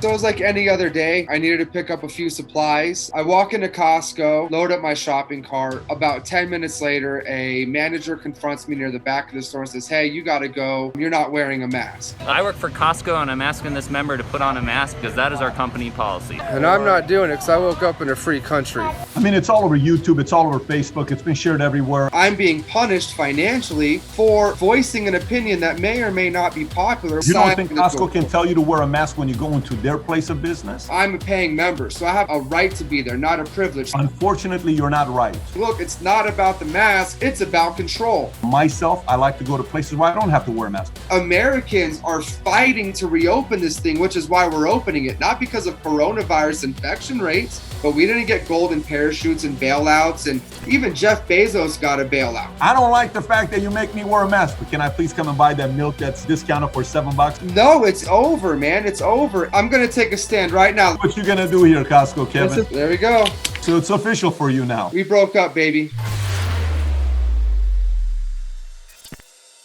So it was like any other day. I needed to pick up a few supplies. I walk into Costco, load up my shopping cart. About 10 minutes later, a manager confronts me near the back of the store and says, "Hey, you gotta go. You're not wearing a mask." I work for Costco and I'm asking this member to put on a mask because that is our company policy. And I'm not doing it because I woke up in a free country. I mean, it's all over YouTube, it's all over Facebook, it's been shared everywhere. I'm being punished financially for voicing an opinion that may or may not be popular. You don't think Costco can tell you to wear a mask when you go into their place of business? I'm a paying member, so I have a right to be there, not a privilege. Unfortunately, you're not right. Look, it's not about the mask, it's about control. Myself, I like to go to places where I don't have to wear a mask. Americans are fighting to reopen this thing, which is why we're opening it, not because of coronavirus infection rates, but we didn't get golden parachutes and bailouts, and even Jeff Bezos got a bailout. I don't like the fact that you make me wear a mask, but can I please come and buy that milk that's discounted for $7? No, it's over, man. It's over. I'm going to take a stand right now. What you gonna do here, Costco, Kevin? There we go. So it's official for you now. We broke up, baby.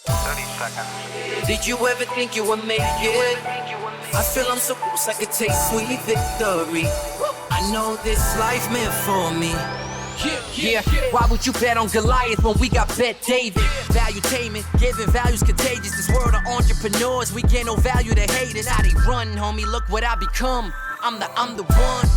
30 seconds. Did you ever think you would make it? I feel I'm so close I could taste sweet victory. I know this life meant for me. Yeah, why would you bet on Goliath when we got Bet David? Valuetainment, giving values contagious. This world of entrepreneurs, we get no value to haters. How they run, homie, look what I become. I'm the one.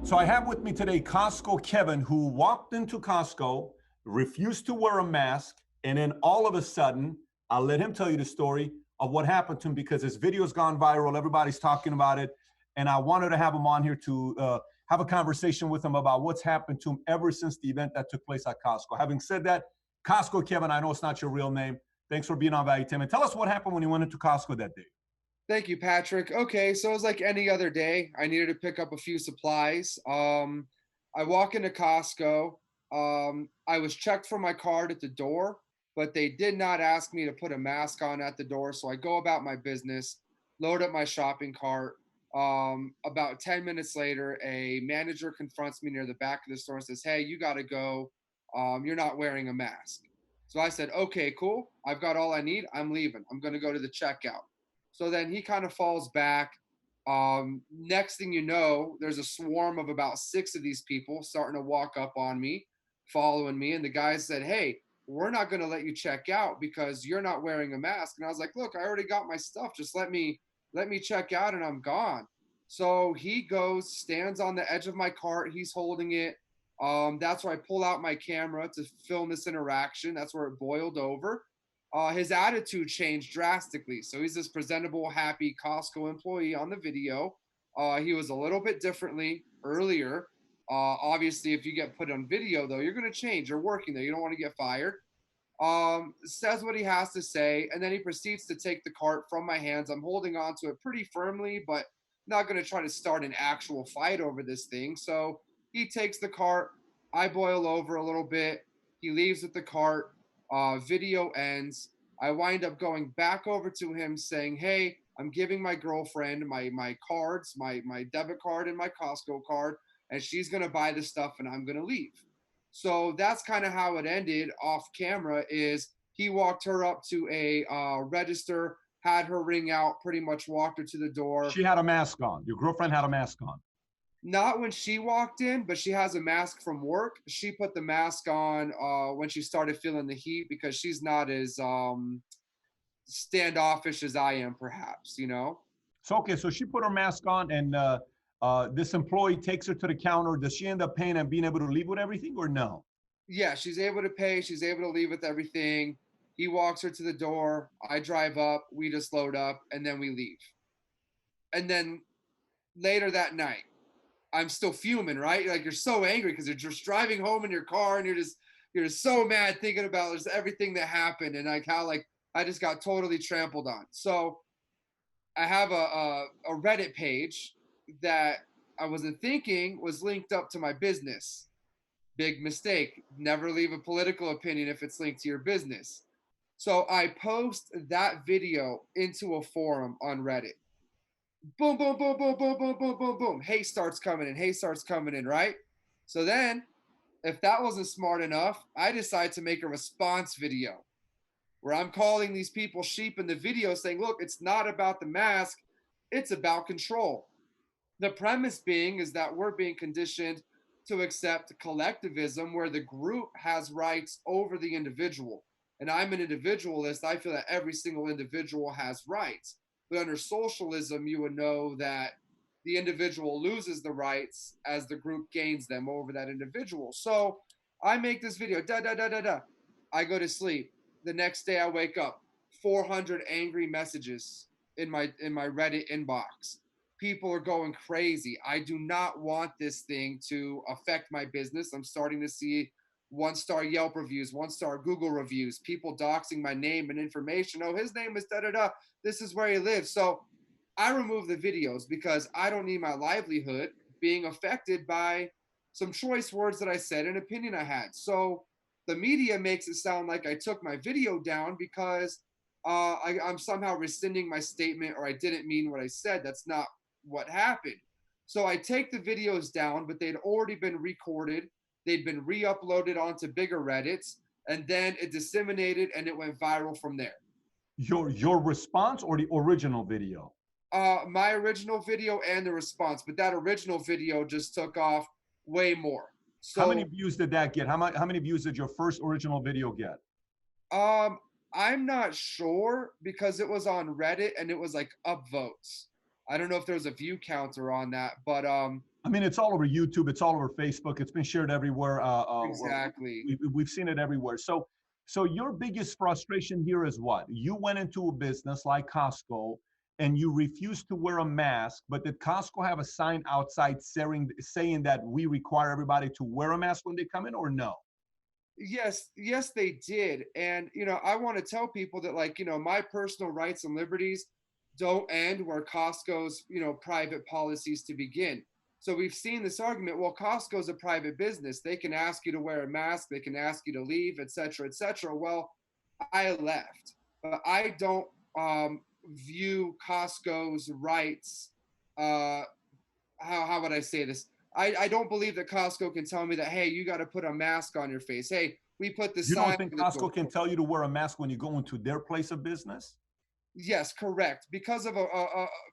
So I have with me today Costco Kevin, who walked into Costco, refused to wear a mask, and then all of a sudden, I'll let him tell you the story of what happened to him because his video's gone viral. Everybody's talking about it. And I wanted to have him on here to have a conversation with him about what's happened to him ever since the event that took place at Costco. Having said that, Costco Kevin, I know it's not your real name. Thanks for being on Valuetainment. Tell us what happened when you went into Costco that day. Thank you, Patrick. Okay, so it was like any other day. I needed to pick up a few supplies. I walk into Costco. I was checked for my card at the door, but they did not ask me to put a mask on at the door. So I go about my business, load up my shopping cart. About 10 minutes later, a manager confronts me near the back of the store and says, "Hey, you got to go. You're not wearing a mask." So I said, "Okay, cool. I've got all I need. I'm leaving. I'm going to go to the checkout." So then he kind of falls back. Next thing you know, there's a swarm of about 6 of these people starting to walk up on me, following me. And the guy said, "Hey, we're not going to let you check out because you're not wearing a mask." And I was like, "Look, I already got my stuff. Just let me check out and I'm gone." So he goes, stands on the edge of my cart. He's holding it. That's where I pull out my camera to film this interaction. That's where it boiled over. His attitude changed drastically. So he's this presentable, happy Costco employee on the video. He was a little bit differently earlier. Obviously, if you get put on video, though, you're going to change. You're working there. You don't want to get fired. Says what he has to say, and then he proceeds to take the cart from my hands. I'm holding on to it pretty firmly, but not going to try to start an actual fight over this thing. So he takes the cart. I boil over a little bit. He leaves with the cart. Video ends. I wind up going back over to him saying, "Hey, I'm giving my girlfriend my cards, my debit card and my Costco card, and she's gonna buy the stuff and I'm gonna leave." So that's kind of how it ended off camera. Is he walked her up to a register, had her ring out, pretty much walked her to the door. She had a mask on. Your girlfriend had a mask on. Not when she walked in, but she has a mask from work. She put the mask on when she started feeling the heat because she's not as standoffish as I am, perhaps, you know? So, okay, so she put her mask on and this employee takes her to the counter. Does she end up paying and being able to leave with everything or no? Yeah, she's able to pay. She's able to leave with everything. He walks her to the door. I drive up. We just load up and then we leave. And then later that night, I'm still fuming, right? Like you're so angry because you're just driving home in your car and you're just so mad thinking about just everything that happened and like how like I just got totally trampled on. So I have a Reddit page that I wasn't thinking was linked up to my business. Big mistake. Never leave a political opinion if it's linked to your business. So I post that video into a forum on Reddit. boom, boom, boom, boom, boom, boom, boom, boom, boom. Hate starts coming in. Hate starts coming in, right? So then, if that wasn't smart enough, I decided to make a response video where I'm calling these people sheep in the video saying, look, it's not about the mask, it's about control. The premise being is that we're being conditioned to accept collectivism where the group has rights over the individual. And I'm an individualist. I feel that every single individual has rights. But under socialism, you would know that the individual loses the rights as the group gains them over that individual. So I make this video, da da da da da. I go to sleep. The next day I wake up, 400 angry messages in my Reddit inbox. People are going crazy. I do not want this thing to affect my business. I'm starting to see 1-star Yelp reviews, 1-star Google reviews, people doxing my name and information. Oh, his name is da da da. This is where he lives. So I remove the videos because I don't need my livelihood being affected by some choice words that I said, an opinion I had. So the media makes it sound like I took my video down because I'm somehow rescinding my statement or I didn't mean what I said. That's not what happened. So I take the videos down, but they'd already been recorded. They'd been re-uploaded onto bigger Reddits, and then it disseminated and it went viral from there. Your response or the original video? My original video and the response, but that original video just took off way more. How many So views did that get? How many views did your first original video get? I'm not sure because it was on Reddit and it was like upvotes. I don't know if there was a view counter on that, but I mean, it's all over YouTube. It's all over Facebook. It's been shared everywhere. exactly. We've seen it everywhere. So your biggest frustration here is what? You went into a business like Costco and you refused to wear a mask, but did Costco have a sign outside saying that we require everybody to wear a mask when they come in, or no? Yes, they did. And I want to tell people that like, my personal rights and liberties don't end where Costco's, private policies to begin. So we've seen this argument, well, Costco's a private business. They can ask you to wear a mask, they can ask you to leave, et cetera, et cetera. Well, I left, but I don't view Costco's rights how would I say this? I don't believe that Costco can tell me that, hey, you got to put a mask on your face. Hey, we put the You don't sign think on the door. Costco can tell you to wear a mask when you go into their place of business? Yes, correct. Because of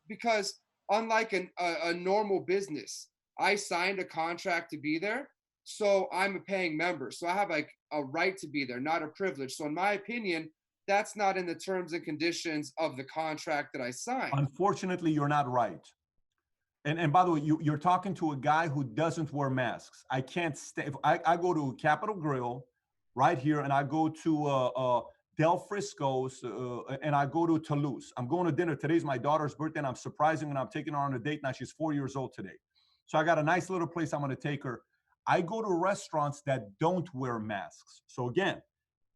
because unlike a normal business, I signed a contract to be there, so I'm a paying member. So I have like a right to be there, not a privilege. So in my opinion, that's not in the terms and conditions of the contract that I signed. Unfortunately, you're not right. And by the way, you're talking to a guy who doesn't wear masks. I can't stay. If I go to Capitol Grill right here, and I go to Del Frisco's, and I go to Toulouse. I'm going to dinner. Today's my daughter's birthday, and I'm surprising her, and I'm taking her on a date now. She's 4 years old today. So I got a nice little place I'm going to take her. I go to restaurants that don't wear masks. So again,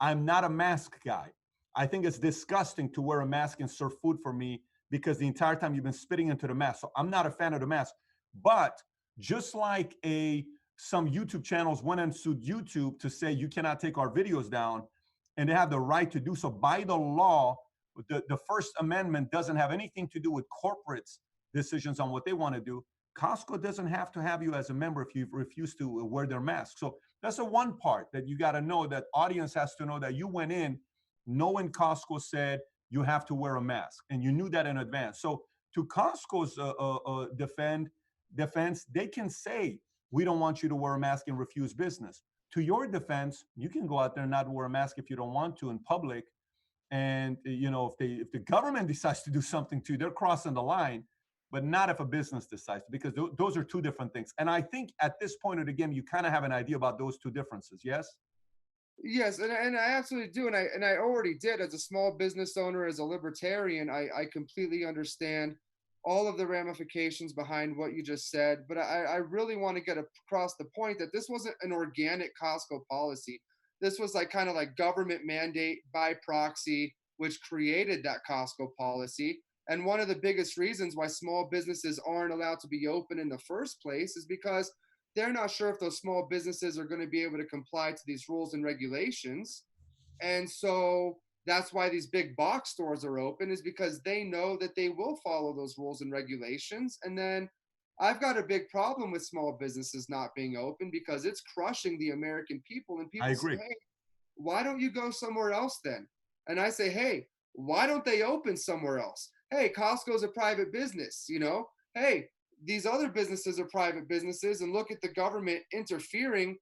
I'm not a mask guy. I think it's disgusting to wear a mask and serve food for me because the entire time you've been spitting into the mask. So I'm not a fan of the mask. But just like some YouTube channels went and sued YouTube to say you cannot take our videos down, and they have the right to do so by the law. The First Amendment doesn't have anything to do with corporates' decisions on what they want to do. Costco doesn't have to have you as a member if you refuse to wear their mask. So that's the one part that you got to know, that audience has to know, that you went in knowing Costco said you have to wear a mask, and you knew that in advance. So to Costco's defense, they can say, we don't want you to wear a mask and refuse business. To your defense, you can go out there and not wear a mask if you don't want to in public. And if the government decides to do something to you, they're crossing the line, but not if a business decides to, because those are two different things. And I think at this point of the game, you kind of have an idea about those two differences. Yes? Yes, and I absolutely do, and I already did as a small business owner, as a libertarian. I completely understand all of the ramifications behind what you just said, but I really want to get across the point that this wasn't an organic Costco policy. This was like kind of like government mandate by proxy, which created that Costco policy. And one of the biggest reasons why small businesses aren't allowed to be open in the first place is because they're not sure if those small businesses are going to be able to comply to these rules and regulations. And so that's why these big box stores are open, is because they know that they will follow those rules and regulations. And then I've got a big problem with small businesses not being open because it's crushing the American people. And I people say, agree. hey, why don't you go somewhere else then? And I say, hey, why don't they open somewhere else? Hey, Costco's a private business, you know? Hey, these other businesses are private businesses, and look at the government interfering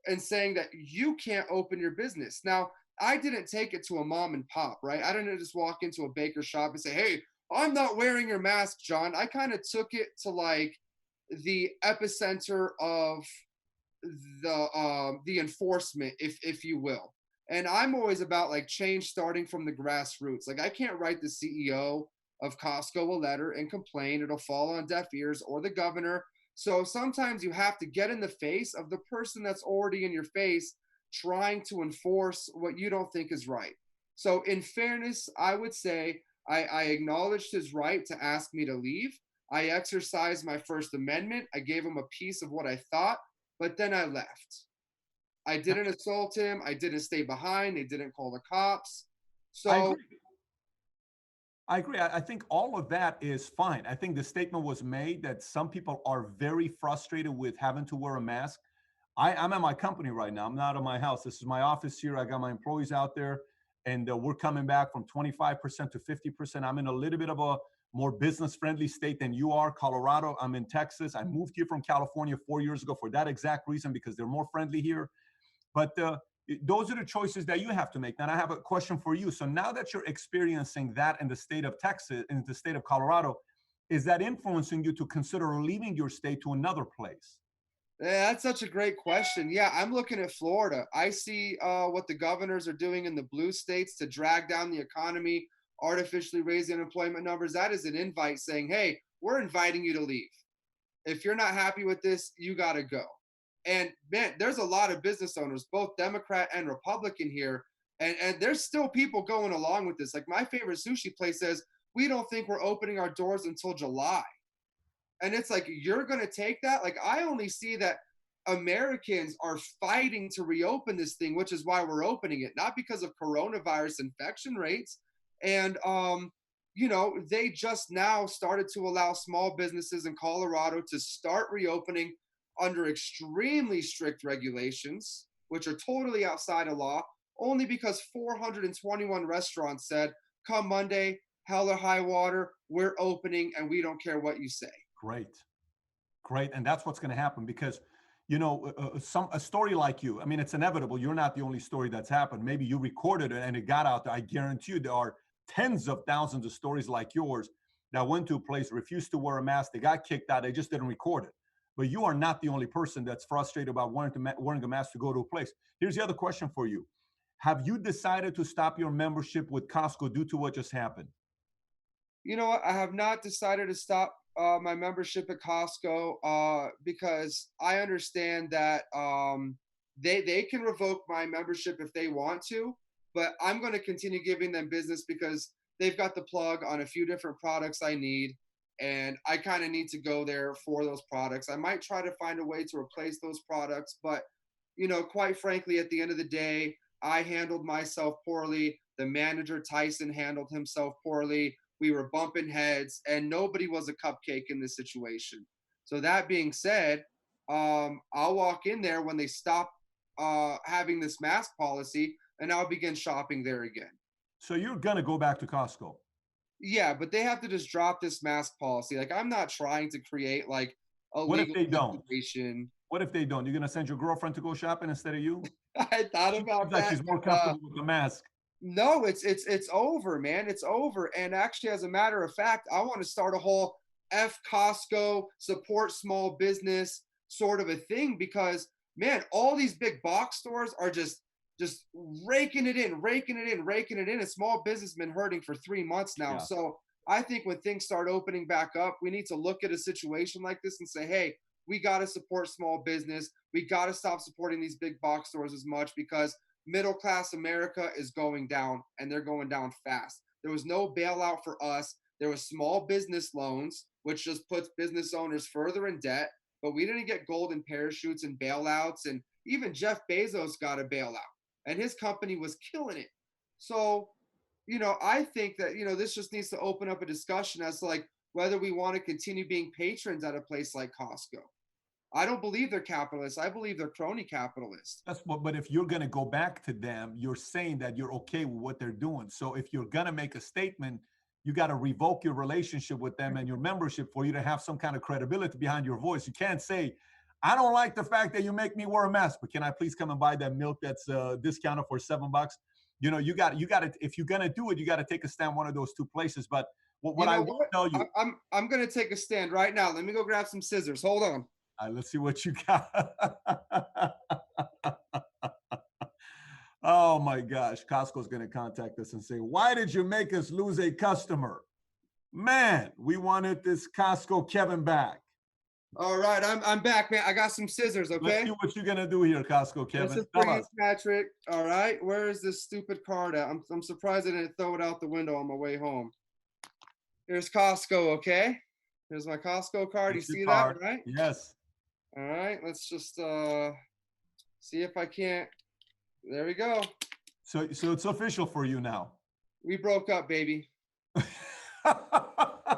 and saying that you can't open your business. Now, I didn't take it to a mom and pop, right? I didn't just walk into a baker shop and say, hey, I'm not wearing your mask, John. I kind of took it to like the epicenter of the enforcement, if you will. And I'm always about like change starting from the grassroots. Like I can't write the CEO of Costco a letter and complain. It'll fall on deaf ears, or the governor. So sometimes you have to get in the face of the person that's already in your face trying to enforce what you don't think is right. So in fairness, I would say I acknowledged his right to ask me to leave. I exercised my First Amendment. I gave him a piece of what I thought, but then I left. I didn't assault him. I didn't stay behind. They didn't call the cops. I So agree. I agree. I think all of that is fine. I think the statement was made that some people are very frustrated with having to wear a mask. I'm at my company right now. I'm not at my house. This is my office here. I got my employees out there, and we're coming back from 25% to 50%. I'm in a little bit of a more business-friendly state than you are, Colorado. I'm in Texas. I moved here from California 4 years ago for that exact reason, because they're more friendly here. But those are the choices that you have to make. Now, I have a question for you. So now that you're experiencing that in the state of Texas, in the state of Colorado, is that influencing you to consider leaving your state to another place? yeah, that's such a great question. Yeah, I'm looking at Florida. I see what the governors are doing in the blue states to drag down the economy, artificially raise unemployment numbers. That is an invite saying, hey, we're inviting you to leave. If you're not happy with this, you got to go. And man, there's a lot of business owners, both Democrat and Republican here. And there's still people going along with this. Like my favorite sushi place says, we don't think we're opening our doors until July. And it's like, you're going to take that? Like, I only see that Americans are fighting to reopen this thing, which is why we're opening it, not because of coronavirus infection rates. And, they just now started to allow small businesses in Colorado to start reopening under extremely strict regulations, which are totally outside of law, only because 421 restaurants said, come Monday, hell or high water, we're opening and we don't care what you say. Great, great, and that's what's going to happen because, a story like you. I mean, it's inevitable. You're not the only story that's happened. Maybe you recorded it and it got out there. I guarantee you, there are tens of thousands of stories like yours that went to a place, refused to wear a mask, they got kicked out, they just didn't record it. But you are not the only person that's frustrated about wearing a mask to go to a place. Here's the other question for you: have you decided to stop your membership with Costco due to what just happened? You know what? I have not decided to stop my membership at Costco because I understand that they can revoke my membership if they want to, but I'm going to continue giving them business because they've got the plug on a few different products I need, and I kind of need to go there for those products. I might try to find a way to replace those products, but quite frankly, at the end of the day, I handled myself poorly. The manager, Tison, handled himself poorly. We were bumping heads, and nobody was a cupcake in this situation. So that being said, I'll walk in there when they stop having this mask policy, and I'll begin shopping there again. So you're going to go back to Costco. Yeah, but they have to just drop this mask policy. Like I'm not trying to create like a What if legal they don't? situation. What if they don't? You're going to send your girlfriend to go shopping instead of you? I thought She about seems like that. she's more comfortable with the mask. No, it's over, man. It's over. And actually, as a matter of fact, I want to start a whole F Costco support small business sort of a thing because man, all these big box stores are just raking it in, raking it in, raking it in. A small business been hurting for 3 months now. Yeah. So I think when things start opening back up, we need to look at a situation like this and say, hey, we got to support small business. We got to stop supporting these big box stores as much because middle class America is going down and they're going down fast. There was no bailout for us. There was small business loans, which just puts business owners further in debt. But we didn't get golden parachutes and bailouts. And even Jeff Bezos got a bailout and his company was killing it. So I think that, this just needs to open up a discussion as to like whether we want to continue being patrons at a place like Costco. I don't believe they're capitalists. I believe they're crony capitalists. But if you're going to go back to them, you're saying that you're okay with what they're doing. So if you're going to make a statement, you got to revoke your relationship with them and your membership for you to have some kind of credibility behind your voice. You can't say, I don't like the fact that you make me wear a mask, but can I please come and buy that milk that's discounted for $7? You got to, if you're going to do it, you got to take a stand one of those two places. But what I will tell you, I'm going to take a stand right now. Let me go grab some scissors. Hold on. All right, let's see what you got. Oh my gosh, Costco's going to contact us and say, why did you make us lose a customer? Man, we wanted this Costco Kevin back. All right, I'm back, man. I got some scissors, okay? Let's see what you're going to do here, Costco Kevin. This is for you, Patrick. All right, where is this stupid card at? I'm surprised I didn't throw it out the window on my way home. Here's Costco, okay? Here's my Costco card. You see that, right? Yes. All right, let's just see if I can't. There we go. So it's official for you now. We broke up, baby.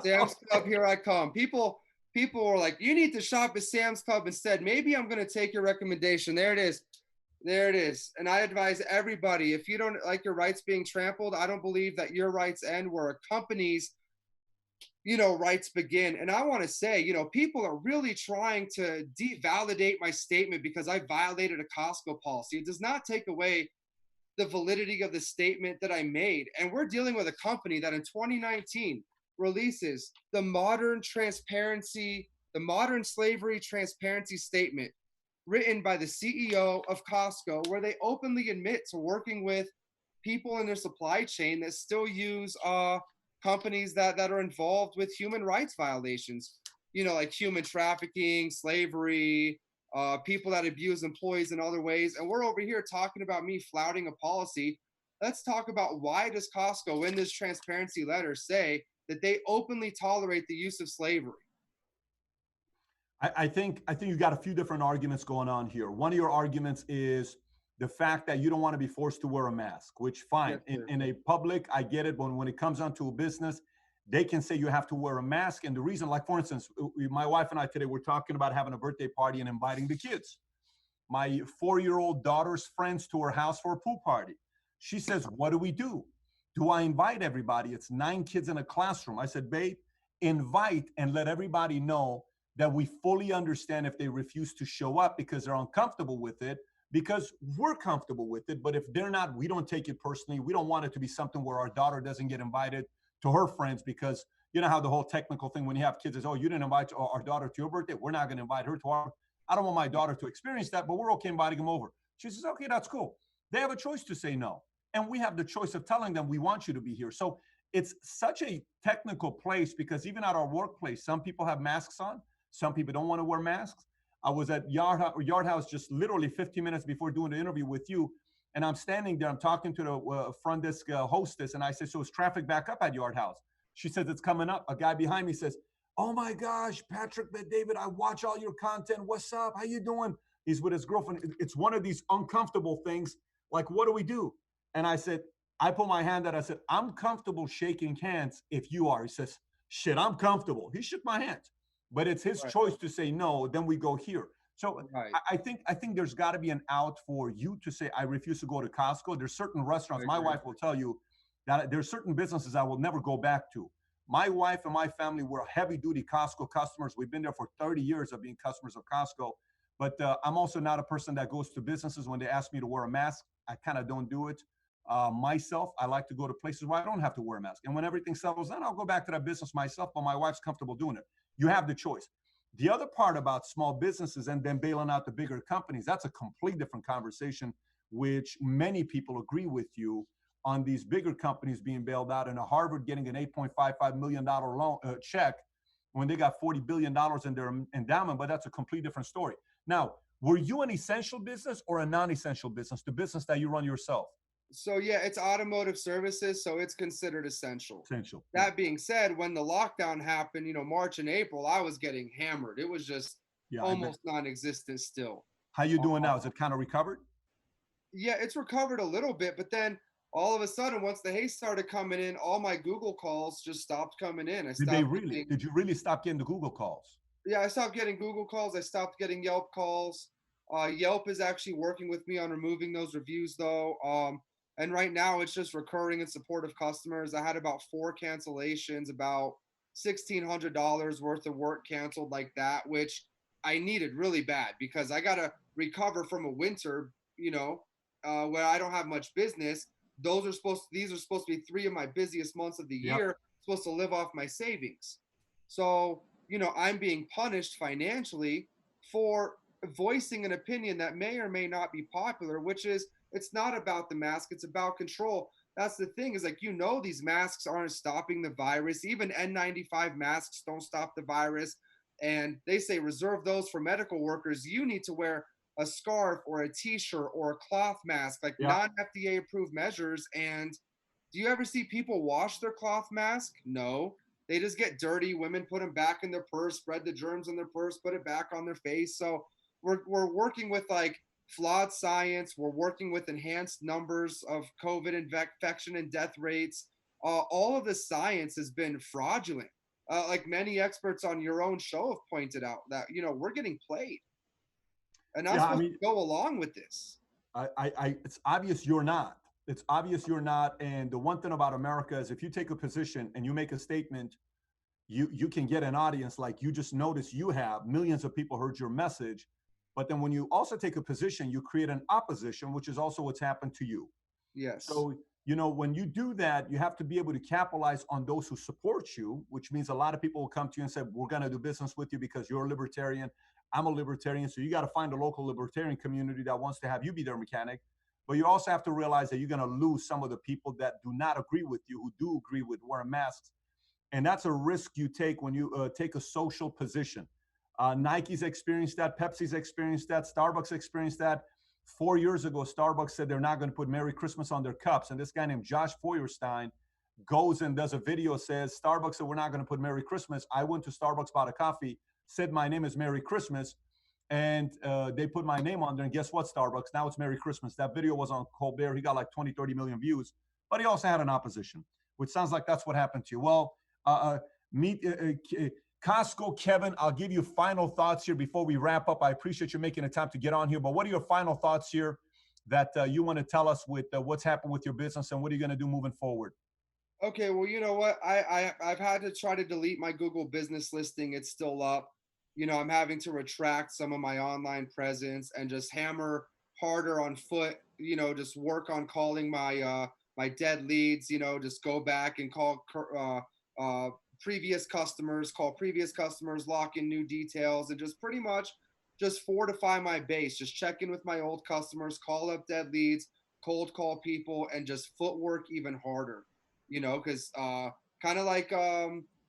Sam's Club, here I come. People were like, you need to shop at Sam's Club instead. Maybe I'm going to take your recommendation. There it is. There it is. And I advise everybody, if you don't like your rights being trampled, I don't believe that your rights end where a company's rights begin. And I want to say, people are really trying to devalidate my statement because I violated a Costco policy. It does not take away the validity of the statement that I made. And we're dealing with a company that in 2019 releases the modern slavery transparency statement written by the CEO of Costco, where they openly admit to working with people in their supply chain that still use companies that are involved with human rights violations, like human trafficking, slavery, people that abuse employees in other ways. And we're over here talking about me flouting a policy. Let's talk about, why does Costco in this transparency letter say that they openly tolerate the use of slavery? I think you got a few different arguments going on here. One of your arguments is the fact that you don't want to be forced to wear a mask, which fine. Yes, in a public, I get it. But when it comes onto a business, they can say you have to wear a mask. And the reason, like for instance, my wife and I today, we're talking about having a birthday party and inviting the kids. My 4-year-old daughter's friends to her house for a pool party. She says, what do we do? Do I invite everybody? It's 9 kids in a classroom. I said, babe, invite and let everybody know that we fully understand if they refuse to show up because they're uncomfortable with it, because we're comfortable with it. But if they're not, we don't take it personally. We don't want it to be something where our daughter doesn't get invited to her friends, because you know how the whole technical thing when you have kids is, oh, you didn't invite our daughter to your birthday, we're not going to invite her to our. I don't want my daughter to experience that, but we're okay inviting them over. She says, okay, that's cool. They have a choice to say no. And we have the choice of telling them we want you to be here. So it's such a technical place, because even at our workplace, some people have masks on. Some people don't want to wear masks. I was at Yard House just literally 15 minutes before doing the interview with you. And I'm standing there, I'm talking to the front desk hostess. And I said, so is traffic back up at Yard House? She says, it's coming up. A guy behind me says, oh my gosh, Patrick, David, I watch all your content. What's up? How you doing? He's with his girlfriend. It's one of these uncomfortable things. Like, what do we do? And I said, I put my hand out. I said, I'm comfortable shaking hands if you are. He says, shit, I'm comfortable. He shook my hand. But it's his choice to say no. Then we go here. So I think there's got to be an out for you to say, I refuse to go to Costco. There's certain restaurants. My wife will tell you that there's certain businesses I will never go back to. My wife and my family were heavy-duty Costco customers. We've been there for 30 years of being customers of Costco. But I'm also not a person that goes to businesses when they ask me to wear a mask. I kind of don't do it. Myself, I like to go to places where I don't have to wear a mask. And when everything settles down, I'll go back to that business myself, but my wife's comfortable doing it. You have the choice. The other part about small businesses and then bailing out the bigger companies, that's a complete different conversation, which many people agree with you on these bigger companies being bailed out, and a Harvard getting an $8.55 million loan check when they got $40 billion in their endowment, but that's a complete different story. Now, were you an essential business or a non-essential business, the business that you run yourself? So yeah, it's automotive services, so it's considered essential. Essential. That being said, when the lockdown happened, March and April, I was getting hammered. It was just almost non-existent still. How you doing now? Is it kind of recovered? Yeah, it's recovered a little bit, but then all of a sudden, once the hate started coming in, all my Google calls just stopped coming in. I Did they stopped really? getting, Did you really stop getting the Google calls? yeah, I stopped getting Google calls. I stopped getting Yelp calls. Yelp is actually working with me on removing those reviews though. And right now it's just recurring and supportive customers. I had about 4 cancellations, about $1,600 worth of work canceled like that, which I needed really bad because I gotta recover from a winter, where I don't have much business. These are supposed to be 3 of my busiest months of the Yep. year, supposed to live off my savings. So, I'm being punished financially for voicing an opinion that may or may not be popular, which is it's not about the mask, it's about control. That's the thing is like, these masks aren't stopping the virus. Even N95 masks don't stop the virus. And they say reserve those for medical workers. You need to wear a scarf or a t-shirt or a cloth mask, like Yep. non-FDA approved measures. And do you ever see people wash their cloth mask? No. They just get dirty. Women put them back in their purse, spread the germs in their purse, put it back on their face. So we're working with like flawed science. We're working with enhanced numbers of COVID infection and death rates. All of the science has been fraudulent. Like many experts on your own show have pointed out that, we're getting played. And I'm Yeah, I supposed mean, to go along with this. it's obvious you're not. It's obvious you're not. And the one thing about America is if you take a position and you make a statement, you can get an audience like you just noticed you have. Millions of people heard your message. But then when you also take a position, you create an opposition, which is also what's happened to you. Yes. So, when you do that, you have to be able to capitalize on those who support you, which means a lot of people will come to you and say, we're going to do business with you because you're a libertarian. I'm a libertarian. So you got to find a local libertarian community that wants to have you be their mechanic. But you also have to realize that you're going to lose some of the people that do not agree with you, who do agree with wearing masks. And that's a risk you take when you take a social position. Nike's experienced that. Pepsi's experienced that. Starbucks experienced that. 4 years ago, Starbucks said they're not going to put Merry Christmas on their cups. And this guy named Josh Feuerstein goes and does a video, says, Starbucks said we're not going to put Merry Christmas. I went to Starbucks, bought a coffee, said my name is Merry Christmas. And they put my name on there. And guess what, Starbucks? Now it's Merry Christmas. That video was on Colbert. He got like 20, 30 million views. But he also had an opposition, which sounds like that's what happened to you. Well, meet Costco, Kevin, I'll give you final thoughts here before we wrap up. I appreciate you making the time to get on here, but what are your final thoughts here that you want to tell us with what's happened with your business and what are you going to do moving forward? Okay, well, you know what? I've had to try to delete my Google business listing. It's still up. I'm having to retract some of my online presence and just hammer harder on foot. Just work on calling my dead leads. Just go back and call previous customers, lock in new details, and just pretty much just fortify my base. Just check in with my old customers, call up dead leads, cold call people, and just footwork even harder. Because kind of like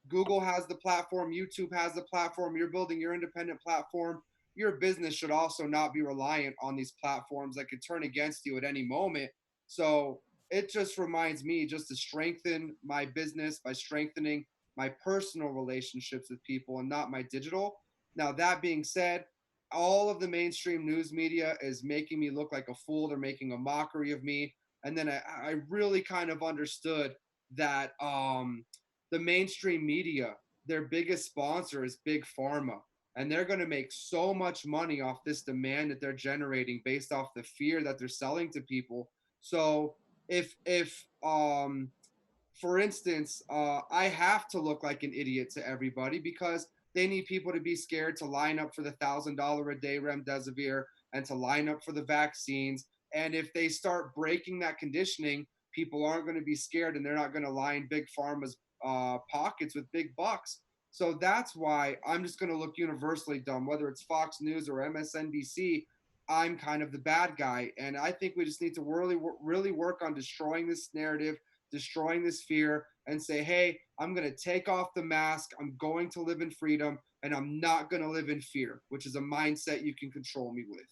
Google has the platform, YouTube has the platform, you're building your independent platform. Your business should also not be reliant on these platforms that could turn against you at any moment. So it just reminds me just to strengthen my business by strengthening my personal relationships with people and not my digital. Now, that being said, all of the mainstream news media is making me look like a fool. They're making a mockery of me. And then I really kind of understood that the mainstream media, their biggest sponsor is Big Pharma. And they're going to make so much money off this demand that they're generating based off the fear that they're selling to people. So if for instance, I have to look like an idiot to everybody because they need people to be scared to line up for the $1,000 a day remdesivir and to line up for the vaccines. And if they start breaking that conditioning, people aren't going to be scared and they're not going to line Big Pharma's pockets with big bucks. So that's why I'm just going to look universally dumb, whether it's Fox News or MSNBC. I'm kind of the bad guy. And I think we just need to really work on destroying this narrative, destroying this fear, and say, hey, I'm going to take off the mask. I'm going to live in freedom, and I'm not going to live in fear, which is a mindset you can control me with.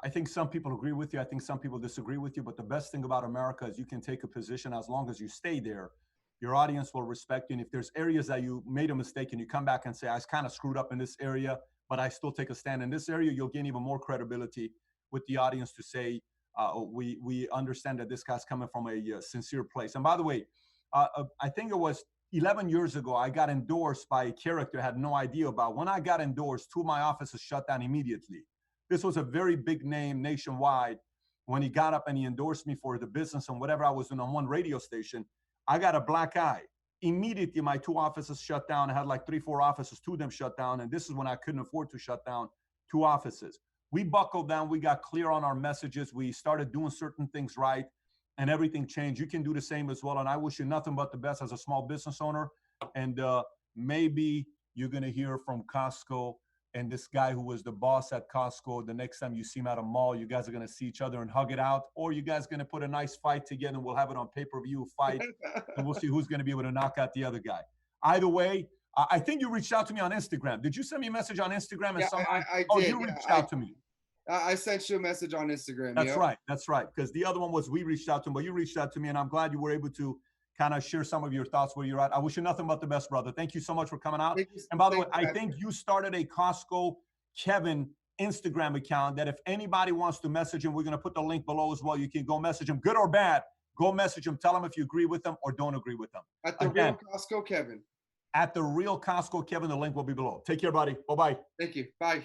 I think some people agree with you. I think some people disagree with you. But the best thing about America is you can take a position as long as you stay there. Your audience will respect you. And if there's areas that you made a mistake and you come back and say, I was kind of screwed up in this area, but I still take a stand in this area, you'll gain even more credibility with the audience to say, we understand that this guy's coming from a sincere place. And by the way, I think it was 11 years ago, I got endorsed by a character I had no idea about. When I got endorsed, 2 of my offices shut down immediately. This was a very big name nationwide. When he got up and he endorsed me for the business and whatever I was doing on one radio station, I got a black eye. Immediately, my 2 offices shut down. I had like 3, 4 offices, 2 of them shut down. And this is when I couldn't afford to shut down 2 offices. We buckled down. We got clear on our messages. We started doing certain things right, and everything changed. You can do the same as well. And I wish you nothing but the best as a small business owner. And maybe you're going to hear from Costco and this guy who was the boss at Costco. The next time you see him at a mall, you guys are going to see each other and hug it out, or you guys going to put a nice fight together and we'll have it on pay-per-view fight and we'll see who's going to be able to knock out the other guy. Either way, I think you reached out to me on Instagram. Did you send me a message on Instagram? And Yeah, I did. Oh, you reached out to me. I sent you a message on Instagram. That's right. That's right. Because the other one was we reached out to him, but you reached out to me, and I'm glad you were able to kind of share some of your thoughts where you're at. I wish you nothing but the best, brother. Thank you so much for coming out. And by the way, I think you started a Costco Kevin Instagram account that if anybody wants to message him, we're going to put the link below as well. You can go message him, good or bad. Go message him. Tell him if you agree with them or don't agree with them. At the Real Costco Kevin. At the Real Costco Kevin, the link will be below. Take care, buddy. Bye-bye. Thank you. Bye.